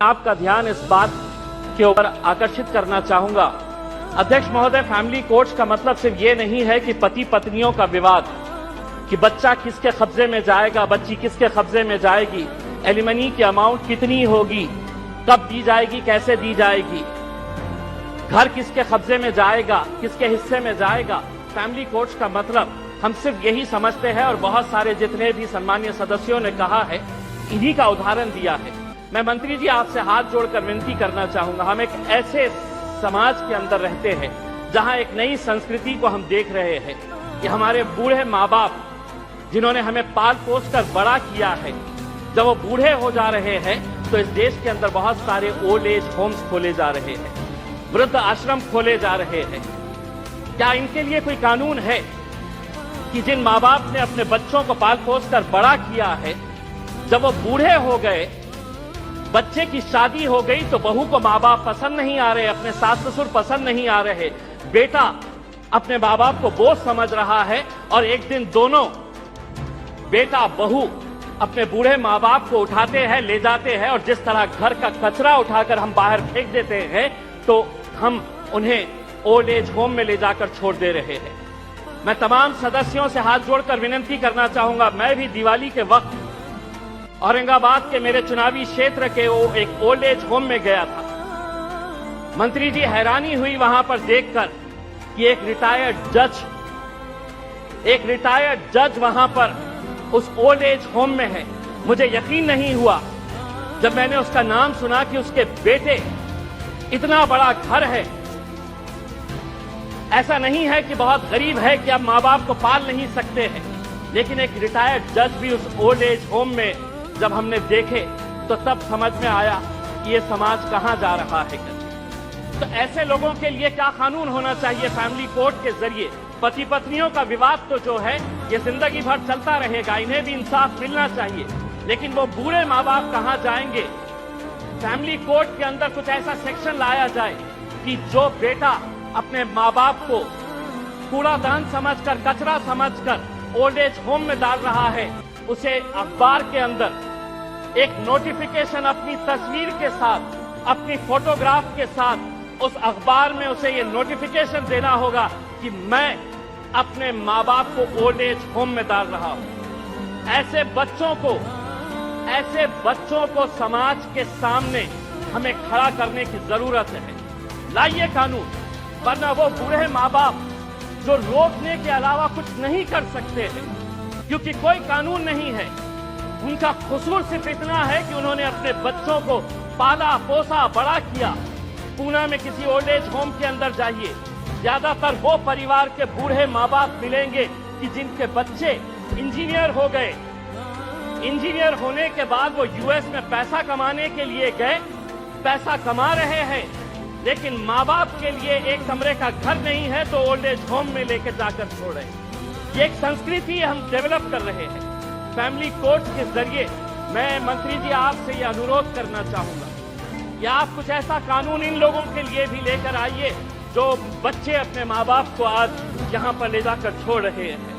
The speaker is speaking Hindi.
आपका ध्यान इस बात के ऊपर आकर्षित करना चाहूंगा। अध्यक्ष महोदय, फैमिली कोर्ट्स का मतलब सिर्फ ये नहीं है कि पति पत्नियों का विवाद, कि बच्चा किसके कब्जे में जाएगा, बच्ची किसके कब्जे में जाएगी, एलिमनी की अमाउंट कितनी होगी, कब दी जाएगी, कैसे दी जाएगी, घर किसके कब्जे में जाएगा, किसके हिस्से में जाएगा। फैमिली कोर्ट्स का मतलब हम सिर्फ यही समझते हैं और बहुत सारे जितने भी सम्मानीय सदस्यों ने कहा है, इन्हीं का उदाहरण दिया है। मैं मंत्री जी आपसे हाथ जोड़कर विनती करना चाहूंगा, हम एक ऐसे समाज के अंदर रहते हैं जहां एक नई संस्कृति को हम देख रहे हैं कि हमारे बूढ़े माँ बाप जिन्होंने हमें पाल पोस कर बड़ा किया है, जब वो बूढ़े हो जा रहे हैं तो इस देश के अंदर बहुत सारे ओल्ड एज होम्स खोले जा रहे हैं, वृद्ध आश्रम खोले जा रहे हैं। क्या इनके लिए कोई कानून है कि जिन माँ बाप ने अपने बच्चों को पाल पोस कर बड़ा किया है, जब वो बूढ़े हो गए, बच्चे की शादी हो गई तो बहू को माँ बाप पसंद नहीं आ रहे, अपने सास ससुर पसंद नहीं आ रहे, बेटा अपने माँ बाप को बोझ समझ रहा है और एक दिन दोनों बेटा बहू अपने बूढ़े माँ बाप को उठाते हैं, ले जाते हैं और जिस तरह घर का कचरा उठाकर हम बाहर फेंक देते हैं, तो हम उन्हें ओल्ड एज होम में ले जाकर छोड़ दे रहे हैं। मैं तमाम सदस्यों से हाथ जोड़कर विनती करना चाहूंगा, मैं भी दिवाली के वक्त औरंगाबाद के मेरे चुनावी क्षेत्र के वो एक ओल्ड एज होम में गया था। मंत्री जी, हैरानी हुई वहां पर देखकर कि एक रिटायर्ड जज वहां पर उस ओल्ड एज होम में है। मुझे यकीन नहीं हुआ जब मैंने उसका नाम सुना कि उसके बेटे, इतना बड़ा घर है, ऐसा नहीं है कि बहुत गरीब है कि अब माँ बाप को पाल नहीं सकते हैं, लेकिन एक रिटायर्ड जज भी उस ओल्ड एज होम में जब हमने देखे तो तब समझ में आया कि ये समाज कहां जा रहा है। तो ऐसे लोगों के लिए क्या कानून होना चाहिए फैमिली कोर्ट के जरिए? पति पत्नियों का विवाद तो जो है ये जिंदगी भर चलता रहेगा, इन्हें भी इंसाफ मिलना चाहिए, लेकिन वो बूढ़े माँ बाप कहां जाएंगे? फैमिली कोर्ट के अंदर कुछ ऐसा सेक्शन लाया जाए कि जो बेटा अपने माँ बाप को कूड़ादान समझकर, कचरा समझकर ओल्ड एज होम में डाल रहा है, उसे अखबार के अंदर एक नोटिफिकेशन अपनी तस्वीर के साथ, अपनी फोटोग्राफ के साथ उस अखबार में उसे ये नोटिफिकेशन देना होगा कि मैं अपने माँ बाप को ओल्ड एज होम में डाल रहा हूं। ऐसे बच्चों को समाज के सामने हमें खड़ा करने की जरूरत है। लाइए कानून, वरना वो बूढ़े माँ बाप जो रोकने के अलावा कुछ नहीं कर सकते हैं, क्योंकि कोई कानून नहीं है। उनका कसूर सिर्फ इतना है कि उन्होंने अपने बच्चों को पाला पोसा बड़ा किया। पूना में किसी ओल्ड एज होम के अंदर जाइए, ज्यादातर वो परिवार के बूढ़े माँ बाप मिलेंगे कि जिनके बच्चे इंजीनियर हो गए। इंजीनियर होने के बाद वो यूएस में पैसा कमाने के लिए गए, पैसा कमा रहे हैं, लेकिन माँ बाप के लिए एक कमरे का घर नहीं है तो ओल्ड एज होम में लेकर जाकर छोड़े। ये एक संस्कृति हम डेवलप कर रहे हैं। फैमिली कोर्ट के जरिए मैं मंत्री जी आपसे ये अनुरोध करना चाहूंगा कि आप कुछ ऐसा कानून इन लोगों के लिए भी लेकर आइए जो बच्चे अपने माँ बाप को आज यहाँ पर ले जाकर छोड़ रहे हैं।